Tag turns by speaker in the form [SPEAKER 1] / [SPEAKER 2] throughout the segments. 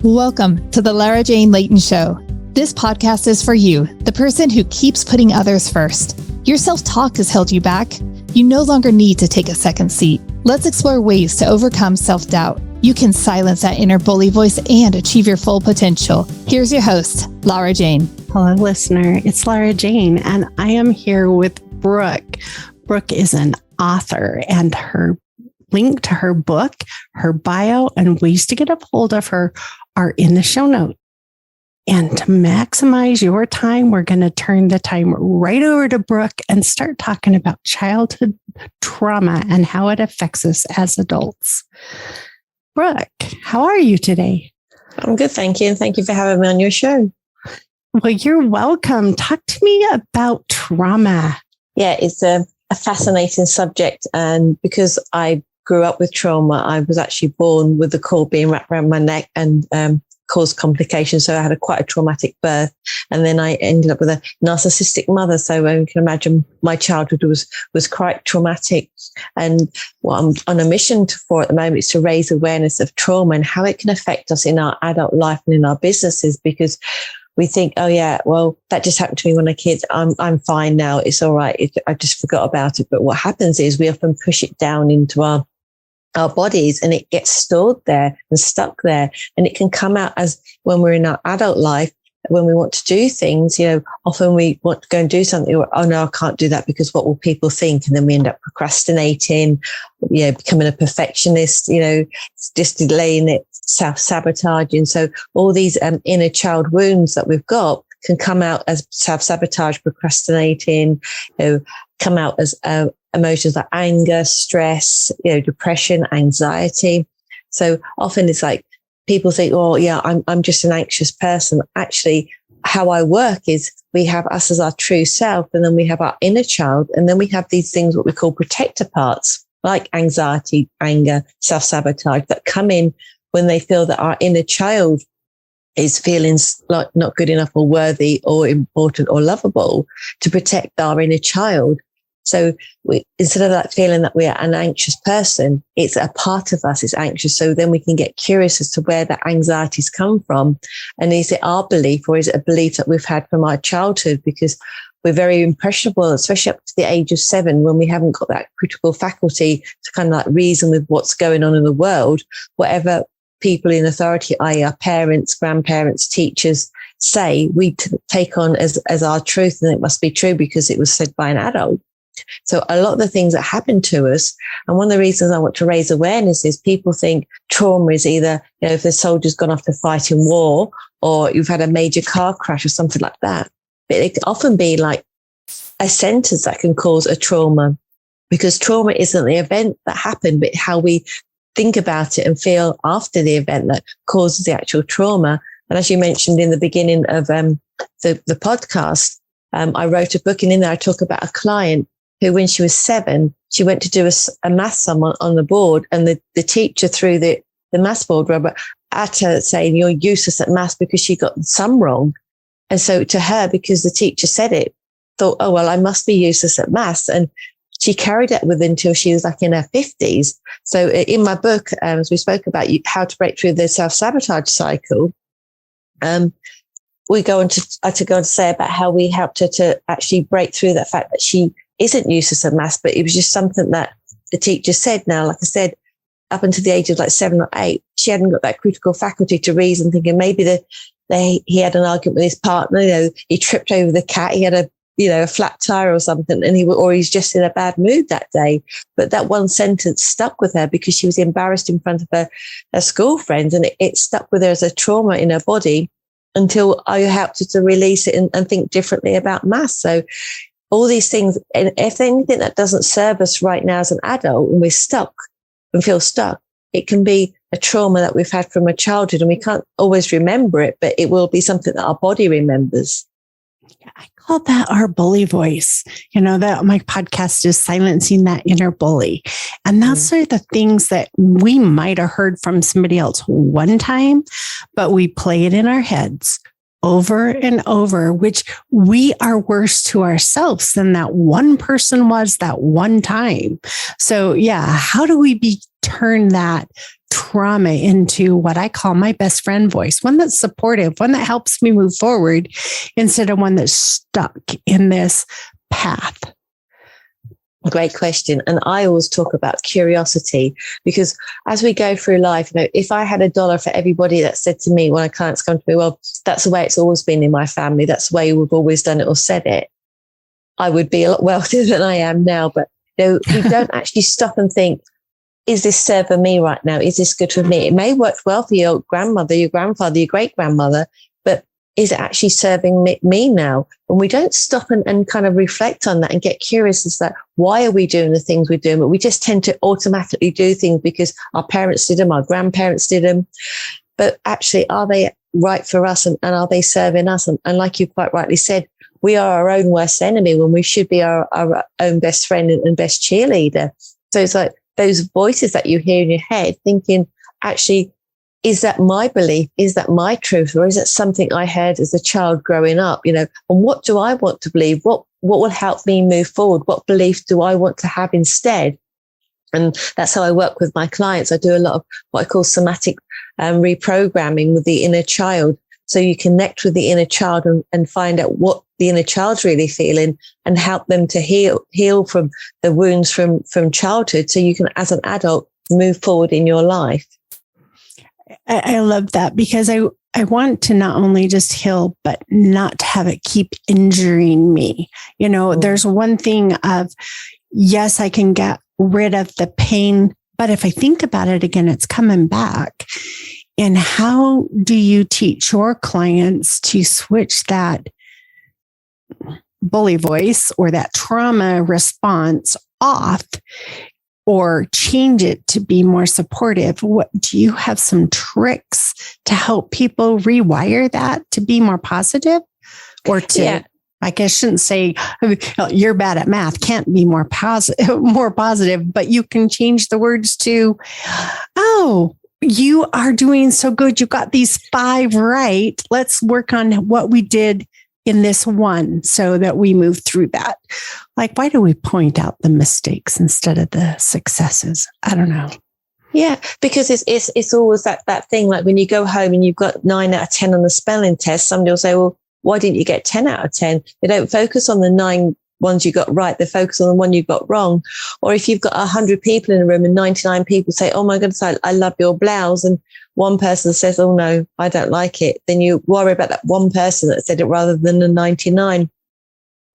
[SPEAKER 1] Welcome to the Lara Jane Layton Show. This podcast is for you, the person who keeps putting others first. Your self-talk has held you back. You no longer need to take a second seat. Let's explore ways to overcome self-doubt. You can silence that inner bully voice and achieve your full potential. Here's your host, Lara Jane.
[SPEAKER 2] Hello, listener. It's Lara Jane, and I am here with Brooke. Brooke is an author, and her link to her book, her bio, and ways to get a hold of her are in the show notes. And to maximize your time, we're going to turn the time right over to Brooke and start talking about childhood trauma and how it affects us as adults. Brooke, how are you today?
[SPEAKER 3] I'm good, thank you. And thank you for having me on your show.
[SPEAKER 2] Well, you're welcome. Talk to me about trauma.
[SPEAKER 3] Yeah, it's a fascinating subject. And because I grew up with trauma, I was actually born with the cord being wrapped around my neck and caused complications. So I had quite a traumatic birth. And then I ended up with a narcissistic mother. So you can imagine my childhood was quite traumatic. And what I'm on a mission for at the moment is to raise awareness of trauma and how it can affect us in our adult life and in our businesses, because we think, oh yeah, well, that just happened to me when I was a kid. I'm fine now. It's all right. I just forgot about it. But what happens is we often push it down into our bodies, and it gets stored there and stuck there. And it can come out as when we're in our adult life, when we want to do things, often we want to go and do something, or, oh no, I can't do that because what will people think? And then we end up procrastinating, becoming a perfectionist, just delaying it, self-sabotaging. So all these inner child wounds that we've got can come out as self-sabotage, procrastinating, come out as emotions like anger, stress, depression, anxiety. So often it's like people think, oh yeah, I'm just an anxious person. Actually, how I work is we have us as our true self, and then we have our inner child, and then we have these things, what we call protector parts, like anxiety, anger, self-sabotage, that come in when they feel that our inner child is feeling like not good enough or worthy or important or lovable, to protect our inner child. So instead of that feeling that we are an anxious person, it's a part of us is anxious. So then we can get curious as to where that anxieties come from. And is it our belief, or is it a belief that we've had from our childhood? Because we're very impressionable, especially up to the age of 7, when we haven't got that critical faculty to kind of like reason with what's going on in the world. Whatever people in authority, i.e. our parents, grandparents, teachers say, we take on as our truth, and it must be true because it was said by an adult. So a lot of the things that happen to us, and one of the reasons I want to raise awareness is people think trauma is either, if the soldier's gone off to fight in war, or you've had a major car crash or something like that. But it can often be like a sentence that can cause a trauma, because trauma isn't the event that happened, but how we think about it and feel after the event that causes the actual trauma. And as you mentioned in the beginning of the podcast, I wrote a book, and in there I talk about a client who, when she was 7, she went to do a maths sum on the board, and the teacher threw the maths board rubber at her, saying, you're useless at maths, because she got the sum wrong. And so to her, because the teacher said it, thought, oh, well, I must be useless at maths. And she carried it with her until she was like in her 50s. So in my book, as we spoke about how to break through the self-sabotage cycle, we go on to say about how we helped her to actually break through that fact that she isn't useless at maths, but it was just something that the teacher said. Now, like I said, up until the age of like 7 or 8, she hadn't got that critical faculty to reason, thinking maybe he had an argument with his partner, he tripped over the cat, he had a flat tire or something, and he's just in a bad mood that day. But that one sentence stuck with her because she was embarrassed in front of her school friends, and it stuck with her as a trauma in her body until I helped her to release it and think differently about maths. So all these things, and if anything that doesn't serve us right now as an adult, and we're stuck and feel stuck, it can be a trauma that we've had from a childhood, and we can't always remember it, but it will be something that our body remembers.
[SPEAKER 2] I call that our bully voice. That my podcast is silencing that inner bully. And that's sort of the things that we might have heard from somebody else one time, but we play it in our heads over and over, which we are worse to ourselves than that one person was that one time. So yeah, how do we be turn that trauma into what I call my best friend voice, one that's supportive, one that helps me move forward instead of one that's stuck in this path?
[SPEAKER 3] Great question. And I always talk about curiosity, because as we go through life, if I had $1 for everybody that said to me, when my clients come to me, well, that's the way it's always been in my family, that's the way we've always done it or said it, I would be a lot wealthier than I am now. But we don't actually stop and think, is this serving me right now? Is this good for me? It may work well for your grandmother, your grandfather, your great grandmother, but is it actually serving me now? And we don't stop and kind of reflect on that and get curious as to why are we doing the things we're doing? But we just tend to automatically do things because our parents did them, our grandparents did them. But actually, are they right for us, and are they serving us? And like you quite rightly said, we are our own worst enemy when we should be our own best friend and best cheerleader. So it's like those voices that you hear in your head thinking, actually, is that my belief? Is that my truth? Or is it something I heard as a child growing up? And what do I want to believe? What will help me move forward? What belief do I want to have instead? And that's how I work with my clients. I do a lot of what I call somatic reprogramming with the inner child. So you connect with the inner child and find out what the inner child's really feeling and help them to heal from the wounds from childhood. So you can, as an adult, move forward in your life.
[SPEAKER 2] I love that, because I want to not only just heal, but not have it keep injuring me. There's one thing of, yes, I can get rid of the pain, but if I think about it again, it's coming back. And how do you teach your clients to switch that bully voice or that trauma response off, or change it to be more supportive? What do you have some tricks to help people rewire that to be more positive, or to? Yeah. I shouldn't say you're bad at math, can't be more positive, but you can change the words to, oh, you are doing so good. You got these 5 right. Let's work on what we did in this one so that we move through that. Like, why do we point out the mistakes instead of the successes? I don't know.
[SPEAKER 3] Yeah, because it's always that thing, like when you go home and you've got 9 out of 10 on the spelling test, somebody will say, well, why didn't you get 10 out of 10? They don't focus on the 9 ones you got right, they focus on the one you got wrong. Or if you've got 100 people in a room and 99 people say, oh my goodness, I love your blouse, and one person says, oh no, I don't like it, then you worry about that one person that said it rather than the 99.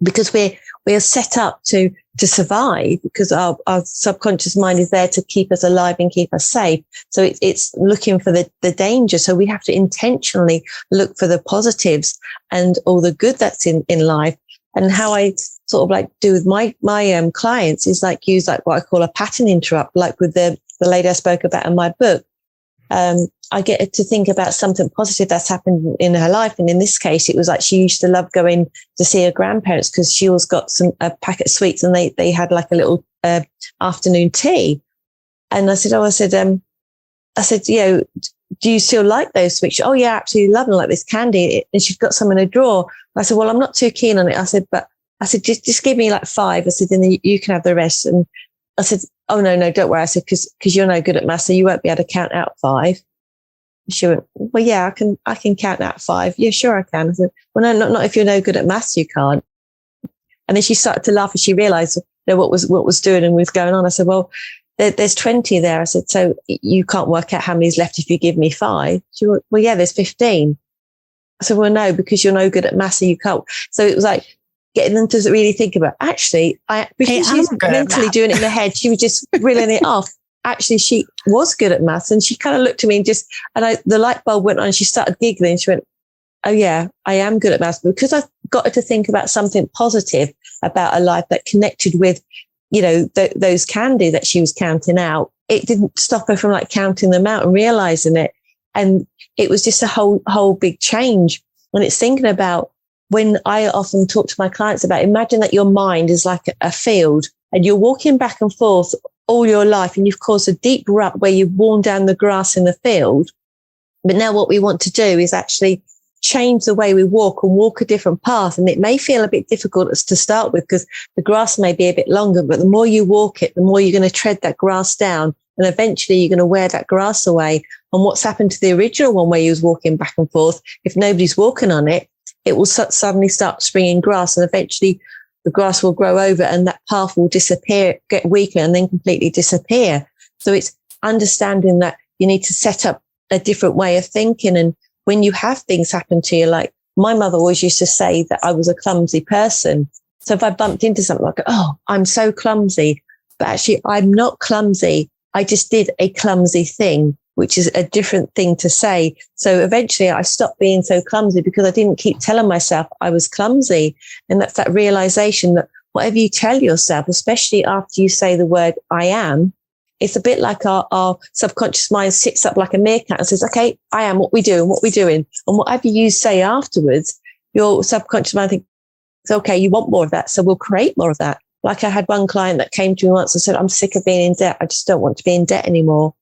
[SPEAKER 3] Because we are set up to survive, because our subconscious mind is there to keep us alive and keep us safe. So it's looking for the danger. So we have to intentionally look for the positives and all the good that's in life. And how I sort of like do with my clients is like use like what I call a pattern interrupt, like with the lady I spoke about in my book. I get her to think about something positive that's happened in her life. And in this case, it was like she used to love going to see her grandparents because she always got a packet of sweets, and they had like a little afternoon tea. And I said, do you still like those sweets? Oh yeah, I absolutely love them, like this candy. And she'd got some in a drawer. I said, well, I'm not too keen on it. I said, just give me like 5. I said, then you can have the rest. And I said, oh no, don't worry. I said, because you're no good at maths, so you won't be able to count out 5. She went, well, yeah, I can count out 5. Yeah, sure I can. I said, well, no, not if you're no good at maths, you can't. And then she started to laugh as she realized what was doing and was going on. I said, well, there's 20 there. I said, so you can't work out how many's left if you give me 5. She went, well, yeah, there's 15. I said, well, no, because you're no good at maths, so you can't. So it was like getting them to really think about, actually, because she's mentally doing it in her head, she was just reeling it off. Actually, she was good at maths, and she kind of looked at me and the light bulb went on, and she started giggling. She went, oh yeah, I am good at maths, because I got her to think about something positive about her life that connected with, those candy that she was counting out. It didn't stop her from like counting them out and realizing it. And it was just a whole big change. And it's thinking about, when I often talk to my clients about, imagine that your mind is like a field, and you're walking back and forth all your life, and you've caused a deep rut where you've worn down the grass in the field. But now what we want to do is actually change the way we walk and walk a different path. And it may feel a bit difficult to start with, because the grass may be a bit longer, but the more you walk it, the more you're going to tread that grass down, And eventually you're going to wear that grass away. And what's happened to the original one where you was walking back and forth? If nobody's walking on it, it will suddenly start springing grass, and eventually the grass will grow over and that path will disappear, get weaker, and then completely disappear. So it's understanding that you need to set up a different way of thinking. And when you have things happen to you, like my mother always used to say that I was a clumsy person. So if I bumped into something, like, oh, I'm so clumsy, but actually I'm not clumsy. I just did a clumsy thing, which is a different thing to say. So eventually I stopped being so clumsy because I didn't keep telling myself I was clumsy. And that's that realization that whatever you tell yourself, especially after you say the word I am, it's a bit like our subconscious mind sits up like a meerkat and says, okay, I am what we do and what we're doing. And whatever you say afterwards, your subconscious mind thinks, okay, you want more of that, so we'll create more of that. Like I had one client that came to me once and said, I'm sick of being in debt. I just don't want to be in debt anymore.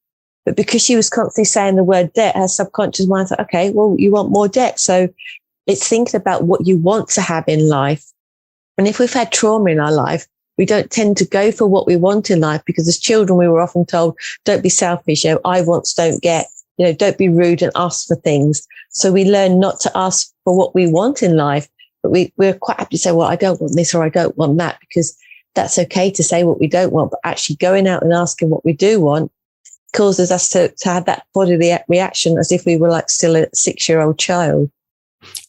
[SPEAKER 3] But because she was constantly saying the word debt, her subconscious mind thought, okay, well, you want more debt. So it's thinking about what you want to have in life. And if we've had trauma in our life, we don't tend to go for what we want in life, because as children, we were often told, don't be selfish. I wants, don't get, don't be rude and ask for things. So we learn not to ask for what we want in life, but we're quite happy to say, well, I don't want this or I don't want that, because that's okay to say what we don't want, but actually going out and asking what we do want causes us to have that bodily reaction as if we were like still a 6-year-old child.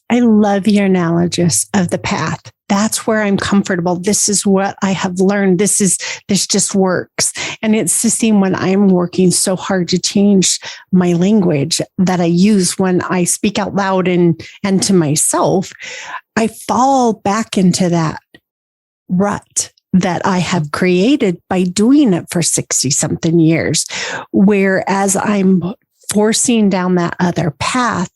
[SPEAKER 2] I love your analogy of the path. That's where I'm comfortable. This is what I have learned. This just works. And it's the same when I'm working so hard to change my language that I use when I speak out loud and to myself. I fall back into that rut that I have created by doing it for 60 something years. Whereas I'm forcing down that other path,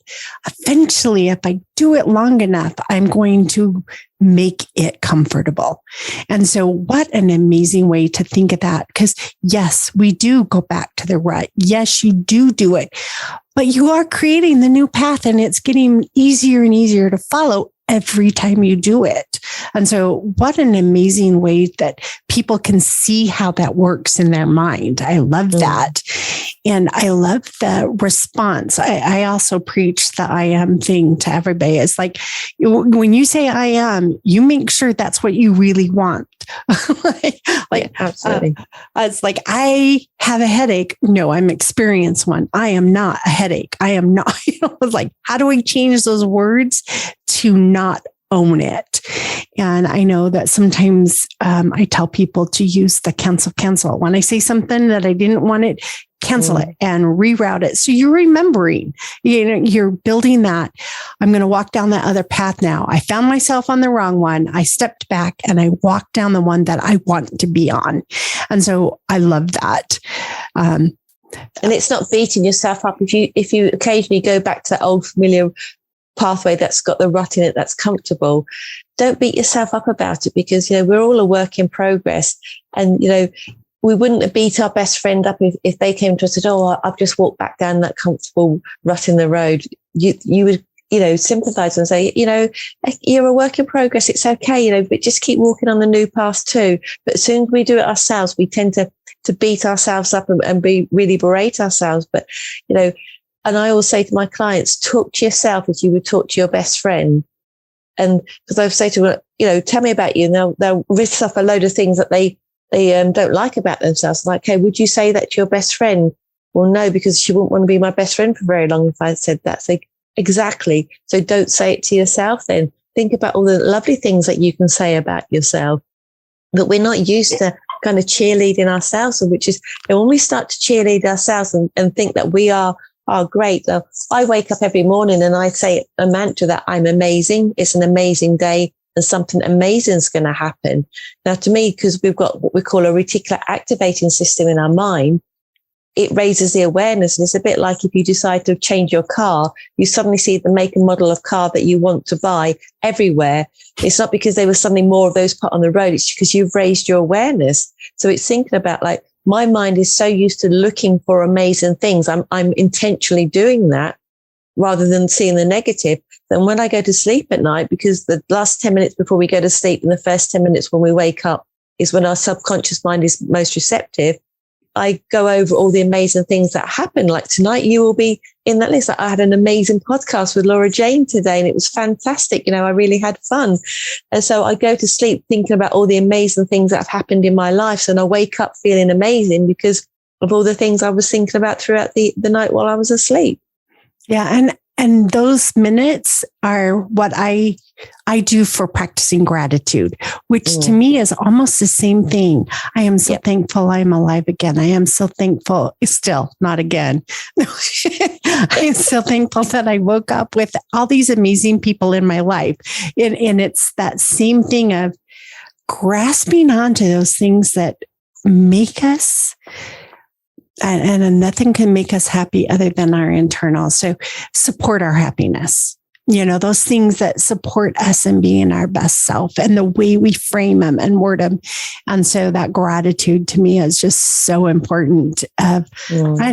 [SPEAKER 2] eventually, if I do it long enough, I'm going to make it comfortable. And so what an amazing way to think of that. Because yes, we do go back to the rut. Yes, you do it, but you are creating the new path and it's getting easier and easier to follow every time you do it. And so what an amazing way that people can see how that works in their mind. I love that. And I love the response. I also preach the I am thing to everybody. It's like, when you say I am, you make sure that's what you really want.
[SPEAKER 3] Absolutely.
[SPEAKER 2] It's like, I have a headache. No, I'm experiencing one. I am not a headache. I am not, it's like, how do I change those words to not own it? And I know that sometimes I tell people to use the cancel. When I say something that I didn't want it, cancel it and reroute it. So you're remembering, you're building that. I'm going to walk down that other path now. I found myself on the wrong one. I stepped back and I walked down the one that I want to be on. And so I love that.
[SPEAKER 3] And it's not beating yourself up. If you occasionally go back to that old familiar pathway that's got the rut in it, that's comfortable, don't beat yourself up about it, because, we're all a work in progress. And, we wouldn't beat our best friend up if they came to us and said, oh, I've just walked back down that comfortable rut in the road. You would, sympathize and say, you're a work in progress. It's okay, but just keep walking on the new path too. But as soon as we do it ourselves, we tend to beat ourselves up and really berate ourselves. But, and I always say to my clients, talk to yourself as you would talk to your best friend. And because I say to them, tell me about you. And they'll list off a load of things that they don't like about themselves. Like, hey, would you say that to your best friend? Well, no, because she wouldn't want to be my best friend for very long if I said that. So exactly. So don't say it to yourself then. Think about all the lovely things that you can say about yourself. But we're not used to kind of cheerleading ourselves, which is when we start to cheerlead ourselves and think that we are great. I wake up every morning and I say a mantra that I'm amazing. It's an amazing day. And something amazing is going to happen. Now, to me, because we've got what we call a reticular activating system in our mind, it raises the awareness. And it's a bit like if you decide to change your car, you suddenly see the make and model of car that you want to buy everywhere. It's not because there was something more of those put on the road. It's because you've raised your awareness. So it's thinking about, like, my mind is so used to looking for amazing things. I'm intentionally doing that rather than seeing the negative. Then when I go to sleep at night, because the last 10 minutes before we go to sleep and the first 10 minutes when we wake up is when our subconscious mind is most receptive, I go over all the amazing things that happen. Like tonight, you will be in that list. I had an amazing podcast with Laura Jane today, and it was fantastic. I really had fun. And so I go to sleep thinking about all the amazing things that have happened in my life. And I wake up feeling amazing because of all the things I was thinking about throughout the night while I was asleep.
[SPEAKER 2] Yeah. And those minutes are what I do for practicing gratitude, which to me is almost the same thing. I am so thankful I'm alive again. I am so thankful, still not again. I am so thankful that I woke up with all these amazing people in my life. And it's that same thing of grasping onto those things that make us and nothing can make us happy other than our internal. So support our happiness, those things that support us in being our best self and the way we frame them and word them. And so that gratitude to me is just so important. I'm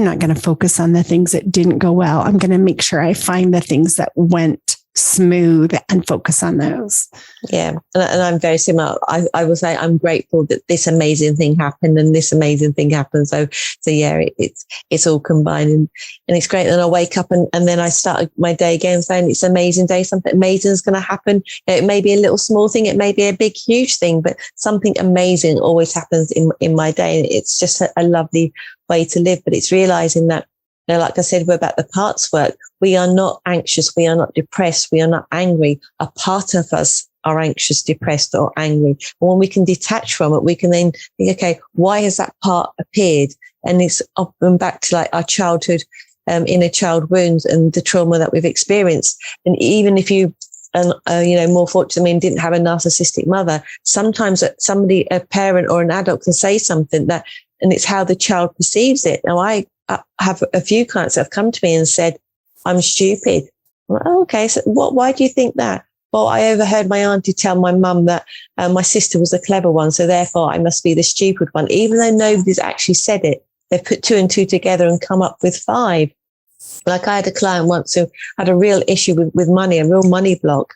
[SPEAKER 2] not going to focus on the things that didn't go well. I'm going to make sure I find the things that went smooth and focus on those.
[SPEAKER 3] Yeah. And I'm very similar. I will say I'm grateful that this amazing thing happened and this amazing thing happened. So yeah, it's all combined and it's great. And I wake up and then I start my day again saying it's an amazing day. Something amazing is going to happen. It may be a little small thing. It may be a big, huge thing, but something amazing always happens in my day. And it's just a lovely way to live. But it's realizing that, like I said, about the parts work, we are not anxious. We are not depressed. We are not angry. A part of us are anxious, depressed, or angry. And when we can detach from it, we can then think, okay, why has that part appeared? And it's up and back to like our childhood, inner child wounds and the trauma that we've experienced. And even if you, more fortunately, didn't have a narcissistic mother, sometimes a parent or an adult can say something that, and it's how the child perceives it. Now, I have a few clients that have come to me and said, I'm stupid. I'm like, oh, okay. So why do you think that? Well, I overheard my auntie tell my mum that my sister was the clever one. So therefore I must be the stupid one. Even though nobody's actually said it, they've put 2 and 2 together and come up with 5. Like I had a client once who had a real issue with money, a real money block.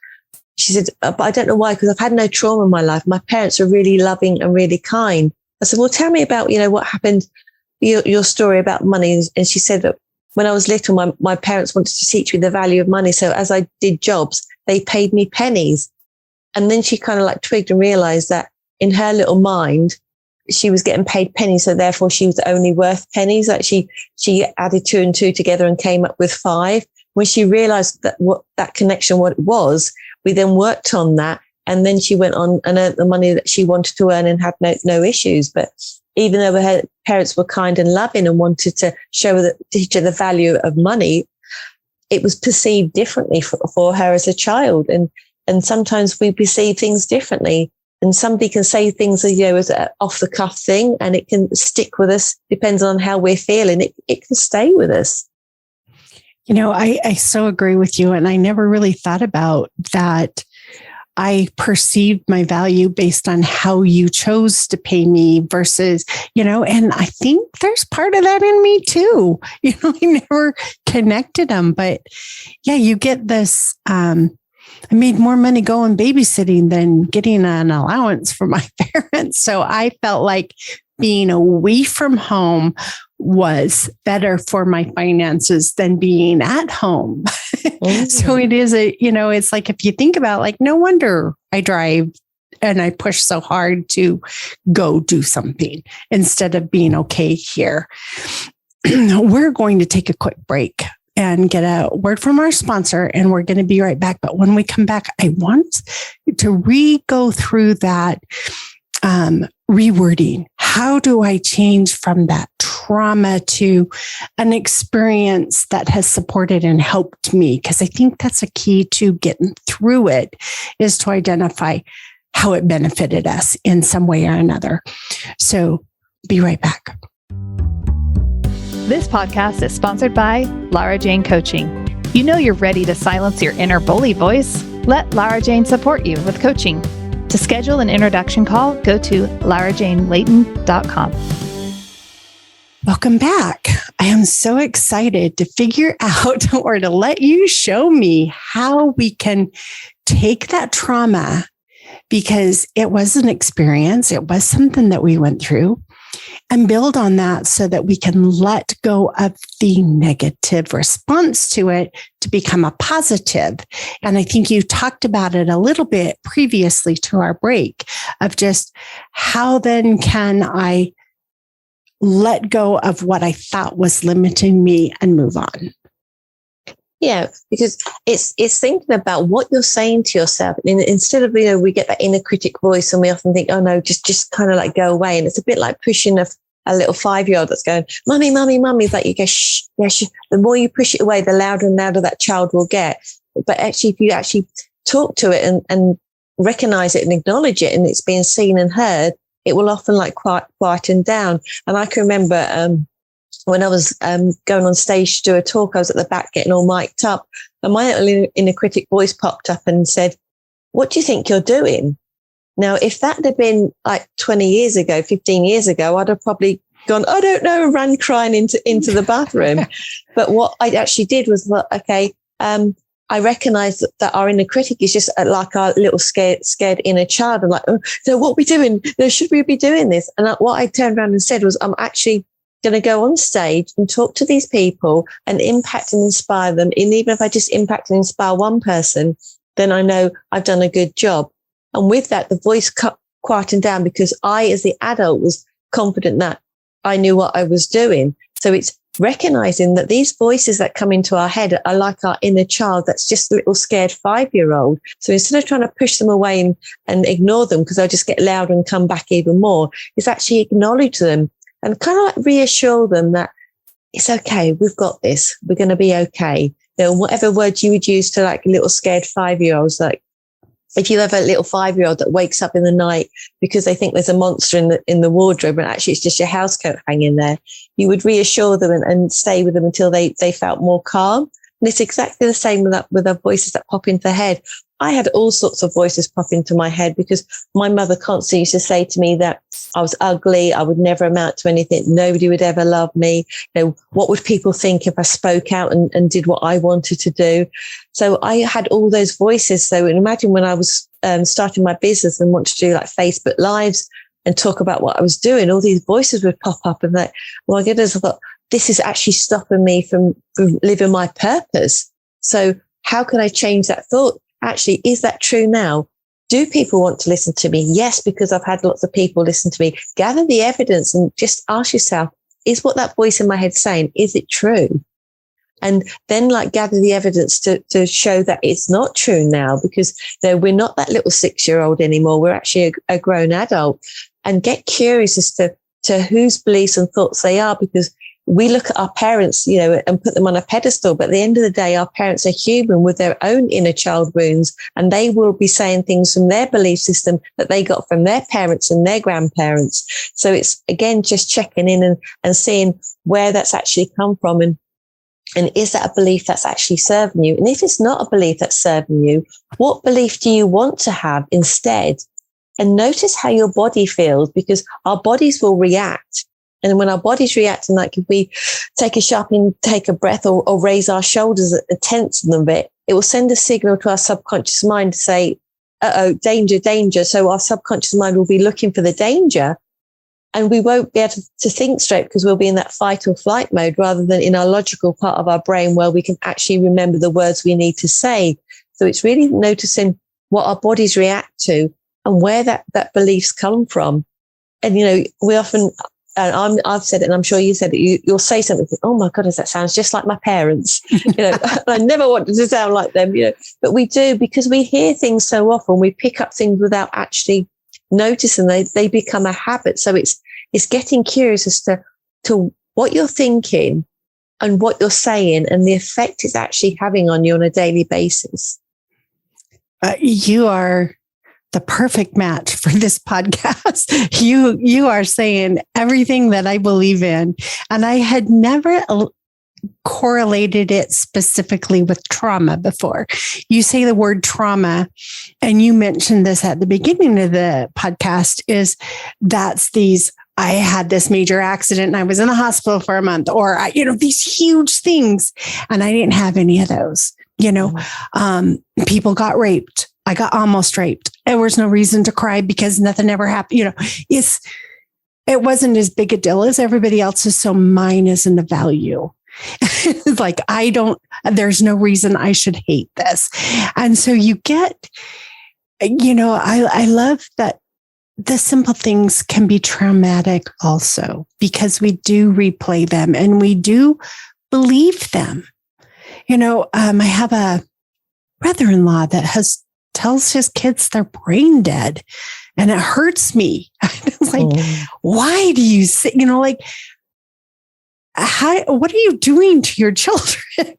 [SPEAKER 3] She said, but I don't know why, because I've had no trauma in my life. My parents are really loving and really kind. I said, well, tell me about, what happened, your story about money. And she said that when I was little, my parents wanted to teach me the value of money. So as I did jobs, they paid me pennies. And then she kind of like twigged and realized that in her little mind, she was getting paid pennies. So therefore she was only worth pennies. That she added 2 and 2 together and came up with 5. When she realized that what that connection, what it was, we then worked on that. And then she went on and earned the money that she wanted to earn and had no issues. But even though her parents were kind and loving and wanted to teach her the value of money, it was perceived differently for her as a child. And sometimes we perceive things differently. And somebody can say things, as an off the cuff thing, and it can stick with us, depends on how we're feeling. It can stay with us.
[SPEAKER 2] I so agree with you. And I never really thought about that. I perceived my value based on how you chose to pay me versus, and I think there's part of that in me too. I never connected them, but yeah, you get this, I made more money going babysitting than getting an allowance from my parents. So I felt like being away from home was better for my finances than being at home. So it is it's like, if you think about like, no wonder I drive and I push so hard to go do something instead of being okay here. We're going to take a quick break and get a word from our sponsor, and we're going to be right back. But when we come back, I want to go through that rewording. How do I change from that trauma to an experience that has supported and helped me? Because I think that's a key to getting through it, is to identify how it benefited us in some way or another. So be right back.
[SPEAKER 1] This podcast is sponsored by Lara Jane Coaching. You know you're ready to silence your inner bully voice? Let Lara Jane support you with coaching. To schedule an introduction call, go to larajanelayton.com.
[SPEAKER 2] Welcome back. I am so excited to figure out or to let you show me how we can take that trauma, because it was an experience. It was something that we went through, and build on that so that we can let go of the negative response to it to become a positive. And I think you talked about it a little bit previously to our break of just how then can I let go of what I thought was limiting me and move on.
[SPEAKER 3] Yeah, because it's thinking about what you're saying to yourself. And instead of, we get that inner critic voice and we often think, oh no, just kind of like go away. And it's a bit like pushing a little 5-year-old that's going, mummy, mummy, mummy. Like you go, shh, yeah, shh. The more you push it away, the louder and louder that child will get. But actually, if you actually talk to it and recognize it and acknowledge it and it's being seen and heard, it will often like quieten down. And I can remember, when I was going on stage to do a talk, I was at the back getting all mic'd up, and my little inner critic voice popped up and said, what do you think you're doing? Now, if that had been like 20 years ago, 15 years ago, I'd have probably gone, I don't know, and ran crying into the bathroom. But what I actually did was, okay, I recognized that our inner critic is just like our little scared inner child. I'm like, oh, so what are we doing? No, should we be doing this? And what I turned around and said was, I'm actually going to go on stage and talk to these people and impact and inspire them. And even if I just impact and inspire one person, then I know I've done a good job. And with that, the voice quietened down because I, as the adult, was confident that I knew what I was doing. So it's recognizing that these voices that come into our head are like our inner child that's just a little scared 5-year-old. So instead of trying to push them away and ignore them because they'll just get louder and come back even more, it's actually acknowledge them and kind of like reassure them that it's okay. We've got this. We're going to be okay. Whatever words you would use to like little scared 5-year-olds, like if you have a little 5-year-old that wakes up in the night because they think there's a monster in the wardrobe and actually it's just your house coat hanging there, you would reassure them and stay with them until they felt more calm. And it's exactly the same with our voices that pop into the head. I had all sorts of voices pop into my head because my mother constantly used to say to me that I was ugly, I would never amount to anything, nobody would ever love me. What would people think if I spoke out and did what I wanted to do? So I had all those voices. So imagine when I was starting my business and wanted to do like Facebook Lives and talk about what I was doing, all these voices would pop up and like, well, my goodness, I thought, this is actually stopping me from living my purpose. So how can I change that thought? Actually, is that true now? Do people want to listen to me? Yes, because I've had lots of people listen to me. Gather the evidence and just ask yourself, is what that voice in my head saying, is it true? And then like gather the evidence to show that it's not true now, because we're not that little 6-year-old anymore. We're actually a grown adult, and get curious as to whose beliefs and thoughts they are, because we look at our parents, and put them on a pedestal. But at the end of the day, our parents are human with their own inner child wounds, and they will be saying things from their belief system that they got from their parents and their grandparents. So it's, again, just checking in and seeing where that's actually come from. And is that a belief that's actually serving you? And if it's not a belief that's serving you, what belief do you want to have instead? And notice how your body feels, because our bodies will react. And when our bodies react, and like if we take a sharp intake of breath or raise our shoulders and tense them a bit, it will send a signal to our subconscious mind to say, uh-oh, danger, danger. So our subconscious mind will be looking for the danger, and we won't be able to think straight because we'll be in that fight or flight mode rather than in our logical part of our brain where we can actually remember the words we need to say. So it's really noticing what our bodies react to and where that beliefs come from. And, we often... And I've said it, and I'm sure you said it. You'll say something, oh my goodness, that sounds just like my parents. I never wanted to sound like them, but we do, because we hear things so often. We pick up things without actually noticing. They become a habit. So it's getting curious as to what you're thinking and what you're saying and the effect it's actually having on you on a daily basis.
[SPEAKER 2] You are the perfect match for this podcast. You are saying everything that I believe in. And I had never correlated it specifically with trauma before. You say the word trauma, and you mentioned this at the beginning of the podcast, I had this major accident and I was in the hospital for a month, or these huge things. And I didn't have any of those. People got raped. I got almost raped. There was no reason to cry because nothing ever happened. it wasn't as big a deal as everybody else's. So mine isn't a value. It's like, there's no reason I should hate this. And so you get, I love that the simple things can be traumatic also, because we do replay them and we do believe them. I have a brother-in-law that tells his kids they're brain dead, and it hurts me. It's like, why do you say, what are you doing to your children?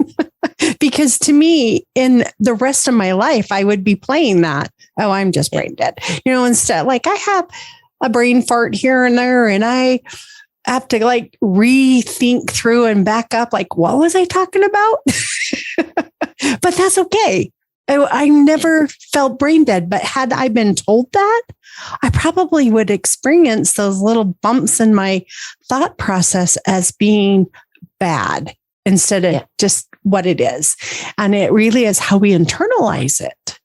[SPEAKER 2] Because to me, in the rest of my life, I would be playing that. Oh, I'm just brain dead. Instead, like, I have a brain fart here and there, and I have to like rethink through and back up. Like, what was I talking about? But that's okay. I never felt brain dead, but had I been told that, I probably would experience those little bumps in my thought process as being bad instead of just what it is. And it really is how we internalize it.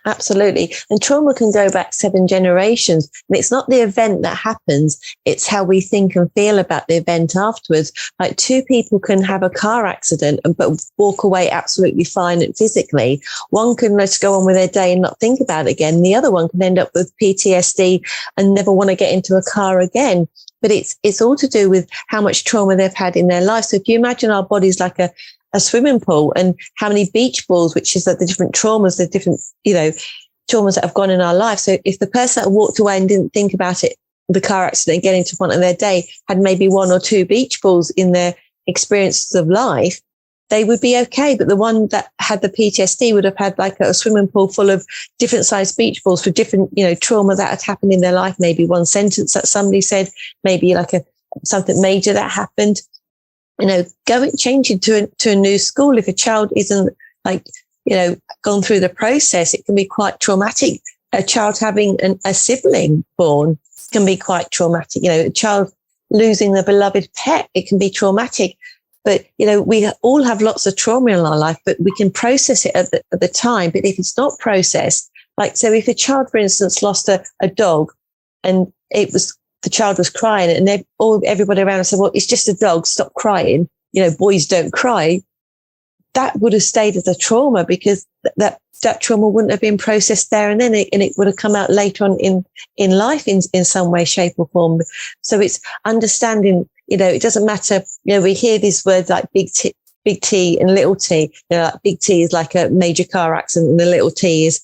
[SPEAKER 3] Absolutely. And trauma can go back 7 generations. And it's not the event that happens, it's how we think and feel about the event afterwards. Like, 2 people can have a car accident but walk away absolutely fine and physically. One can just go on with their day and not think about it again. The other one can end up with PTSD and never want to get into a car again. But it's all to do with how much trauma they've had in their life. So if you imagine our bodies like a swimming pool, and how many beach balls, which is like the different traumas, the different, traumas that have gone in our life. So if the person that walked away and didn't think about it, the car accident, getting to front of their day, had maybe 1 or 2 beach balls in their experiences of life, they would be okay. But the one that had the PTSD would have had like a swimming pool full of different sized beach balls for different, trauma that had happened in their life. Maybe one sentence that somebody said, maybe like something major that happened. Changing to a new school. If a child isn't gone through the process, it can be quite traumatic. A child having a sibling born can be quite traumatic. A child losing a beloved pet, it can be traumatic. But, we all have lots of trauma in our life, but we can process it at the time. But if it's not processed, so if a child, for instance, lost a dog, and the child was crying, and everybody around said, well, it's just a dog, stop crying. Boys don't cry. That would have stayed as a trauma, because that trauma wouldn't have been processed there and then, and it would have come out later on in life in some way, shape or form. So it's understanding, it doesn't matter, we hear these words like big T and little t. Like big T is like a major car accident, and the little t is,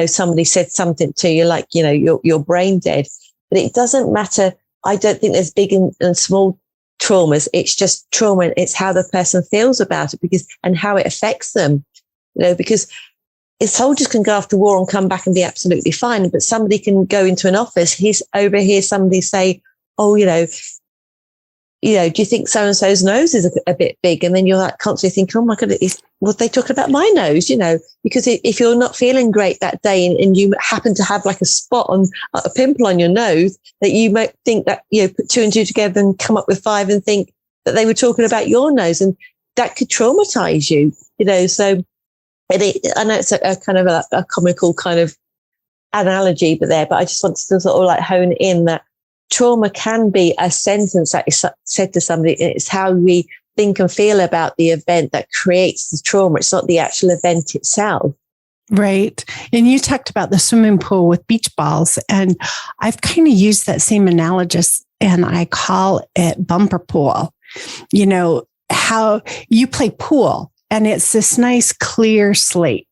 [SPEAKER 3] somebody said something to you, like, you're brain dead. But it doesn't matter. I don't think there's big and small traumas. It's just trauma, and it's how the person feels about it, and how it affects them. Because if soldiers can go off to war and come back and be absolutely fine, but somebody can go into an office, overhear somebody say, oh, do you think so-and-so's nose is a bit big? And then you're like constantly thinking, oh my God, what they talking about my nose, because if you're not feeling great that day and you happen to have like a pimple on your nose, that you might think that, put 2 and 2 together and come up with 5 and think that they were talking about your nose, and that could traumatize you, so I know it's a kind of a comical kind of analogy, but I just wanted to sort of like hone in that trauma can be a sentence that is said to somebody. It's how we think and feel about the event that creates the trauma. It's not the actual event itself.
[SPEAKER 2] Right. And you talked about the swimming pool with beach balls, and I've kind of used that same analogy, and I call it bumper pool. How you play pool, and it's this nice clear slate.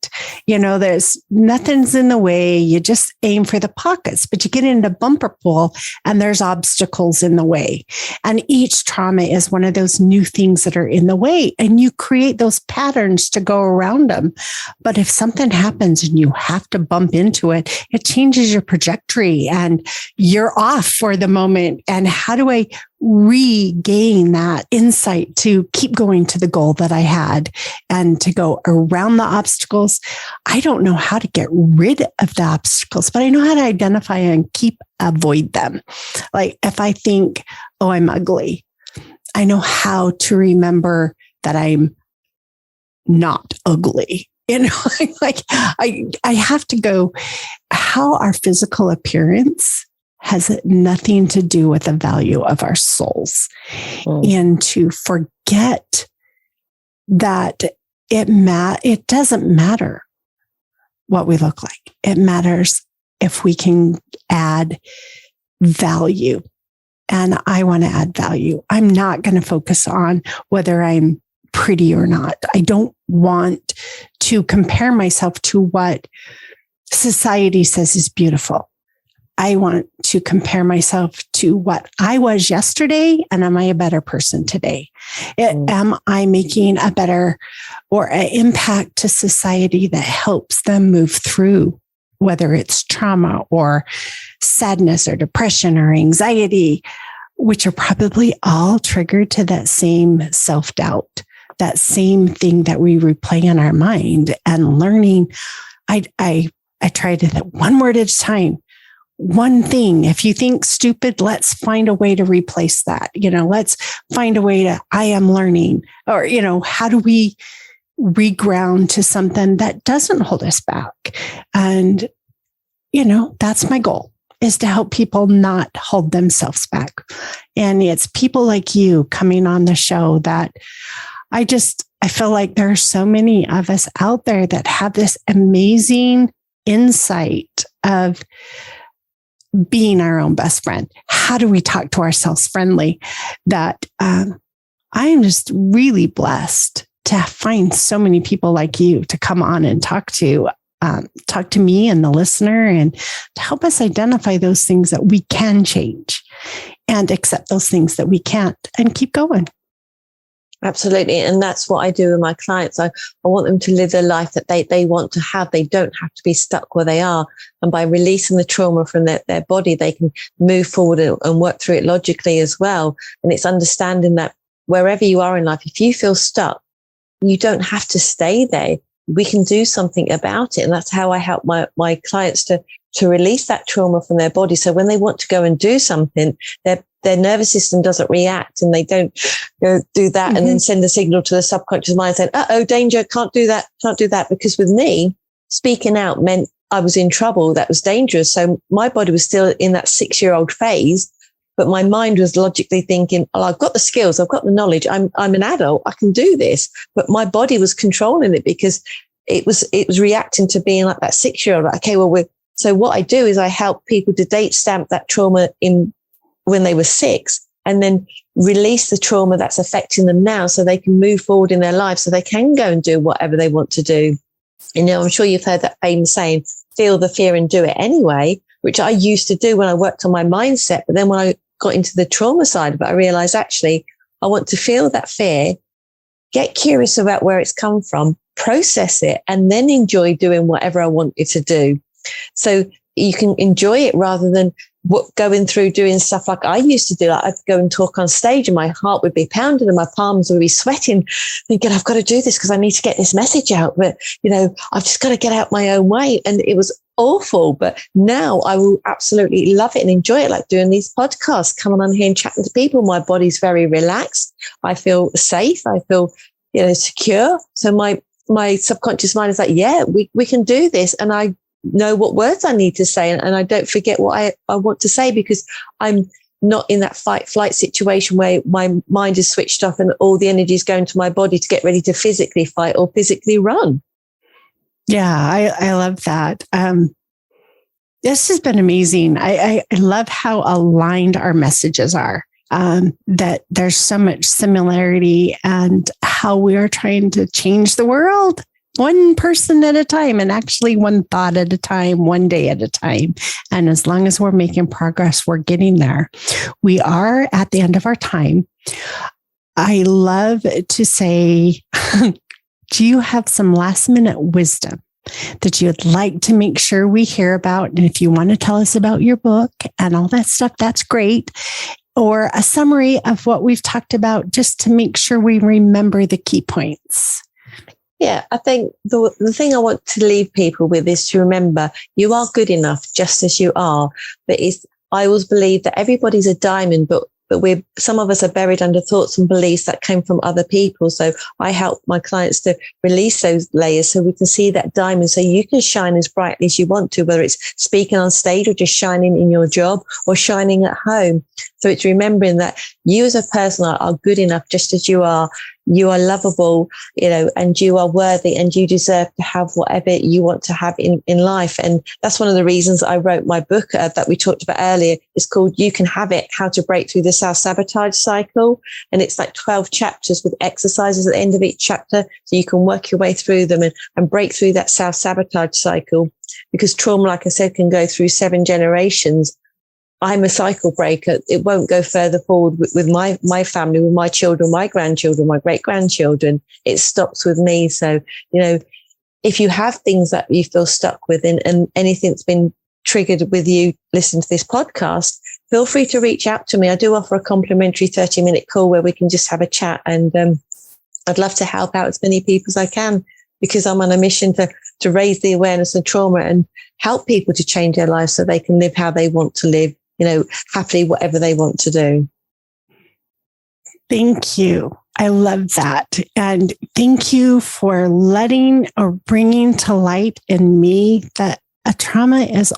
[SPEAKER 2] There's nothing's in the way. You just aim for the pockets, but you get into bumper pool and there's obstacles in the way. And each trauma is one of those new things that are in the way, and you create those patterns to go around them. But if something happens and you have to bump into it, it changes your trajectory and you're off for the moment. And how do I regain that insight to keep going to the goal that I had and to go around the obstacles? I don't know how to get rid of the obstacles, but I know how to identify and avoid them. Like if I think, oh, I'm ugly, I know how to remember that I'm not ugly. I have to go, how our physical appearance has nothing to do with the value of our souls. And to forget that it doesn't matter what we look like. It matters if we can add value. And I want to add value. I'm not going to focus on whether I'm pretty or not. I don't want to compare myself to what society says is beautiful. I want to compare myself to what I was yesterday, and am I a better person today? Am I making a better or an impact to society that helps them move through, whether it's trauma or sadness or depression or anxiety, which are probably all triggered to that same self-doubt, that same thing that we replay in our mind. And learning, I try to think one word at a time. One thing, if you think stupid, let's find a way to replace that. Let's find a way to, I am learning, or, how do we reground to something that doesn't hold us back? And, that's my goal, is to help people not hold themselves back. And it's people like you coming on the show that I feel like there are so many of us out there that have this amazing insight of being our own best friend. How do we talk to ourselves friendly? That I am just really blessed to find so many people like you to come on and talk to me and the listener, and to help us identify those things that we can change and accept those things that we can't, and keep going.
[SPEAKER 3] Absolutely. And that's what I do with my clients. I want them to live the life that they want to have. They don't have to be stuck where they are. And by releasing the trauma from their body, they can move forward and work through it logically as well. And it's understanding that wherever you are in life, if you feel stuck, you don't have to stay there. We can do something about it. And that's how I help my clients to release that trauma from their body. So when they want to go and do something, their nervous system doesn't react, and they don't go do that and then send a signal to the subconscious mind saying, danger, can't do that. Because with me, speaking out meant I was in trouble. That was dangerous. So my body was still in that 6-year-old phase, but my mind was logically thinking, I've got the skills, I've got the knowledge, I'm an adult, I can do this. But my body was controlling it because it was reacting to being like that 6-year-old. Like, okay, so what I do is I help people to date stamp that trauma in when they were 6, and then release the trauma that's affecting them now, so they can move forward in their life, so they can go and do whatever they want to do. I'm sure you've heard that famous saying, feel the fear and do it anyway, which I used to do when I worked on my mindset. But then when I got into the trauma side of it, I realized actually I want to feel that fear, get curious about where it's come from, process it, and then enjoy doing whatever I want it to do. So you can enjoy it rather than going through doing stuff like I used to do. Like I'd go and talk on stage and my heart would be pounding and my palms would be sweating, thinking I've got to do this because I need to get this message out. But, I've just got to get out my own way. And it was awful. But now I will absolutely love it and enjoy it, like doing these podcasts, coming on here and chatting to people. My body's very relaxed. I feel safe. I feel, secure. So my subconscious mind is like, yeah, we can do this. And I know what words I need to say, and I don't forget what I want to say, because I'm not in that fight flight situation where my mind is switched off and all the energy is going to my body to get ready to physically fight or physically run.
[SPEAKER 2] Yeah, I love that. This has been amazing. I love how aligned our messages are, that there's so much similarity, and how we are trying to change the world one person at a time, and actually one thought at a time, one day at a time. And as long as we're making progress, we're getting there. We are at the end of our time. I love to say, do you have some last minute wisdom that you'd like to make sure we hear about? And if you want to tell us about your book and all that stuff, that's great. Or a summary of what we've talked about, just to make sure we remember the key points.
[SPEAKER 3] Yeah, I think the thing I want to leave people with is to remember you are good enough just as you are. But I always believe that everybody's a diamond, but but some of us are buried under thoughts and beliefs that came from other people. So I help my clients to release those layers so we can see that diamond, so you can shine as brightly as you want to, whether it's speaking on stage or just shining in your job or shining at home. So it's remembering that you as a person are good enough just as you are. You are lovable, and you are worthy, and you deserve to have whatever you want to have in life. And that's one of the reasons I wrote my book that we talked about earlier. It's called You Can Have It, How to Break Through the Self-Sabotage Cycle. And it's like 12 chapters with exercises at the end of each chapter. So you can work your way through them and break through that self-sabotage cycle. Because trauma, like I said, can go through 7 generations. I'm a cycle breaker. It won't go further forward with my family, with my children, my grandchildren, my great-grandchildren. It stops with me. So, if you have things that you feel stuck with and anything's been triggered with you listening to this podcast, feel free to reach out to me. I do offer a complimentary 30-minute call where we can just have a chat. And I'd love to help out as many people as I can, because I'm on a mission to raise the awareness of trauma and help people to change their lives so they can live how they want to live. Happily, whatever they want to do.
[SPEAKER 2] Thank you. I love that. And thank you for letting or bringing to light in me that a trauma is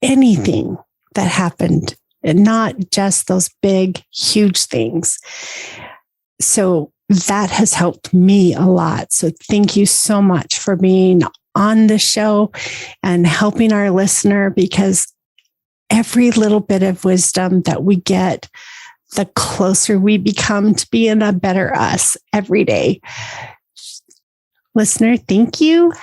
[SPEAKER 2] anything that happened, and not just those big, huge things. So that has helped me a lot. So thank you so much for being on the show and helping our listener, because every little bit of wisdom that we get, the closer we become to being a better us every day. Listener, thank you.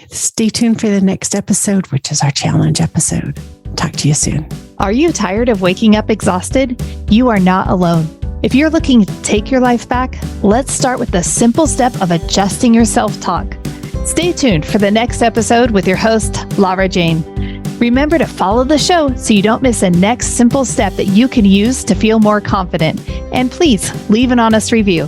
[SPEAKER 2] Stay tuned for the next episode, which is our challenge episode. Talk to you soon.
[SPEAKER 1] Are you tired of waking up exhausted? You are not alone. If you're looking to take your life back, let's start with the simple step of adjusting your self-talk. Stay tuned for the next episode with your host, Lara Jane. Remember to follow the show so you don't miss a next simple step that you can use to feel more confident. And please leave an honest review.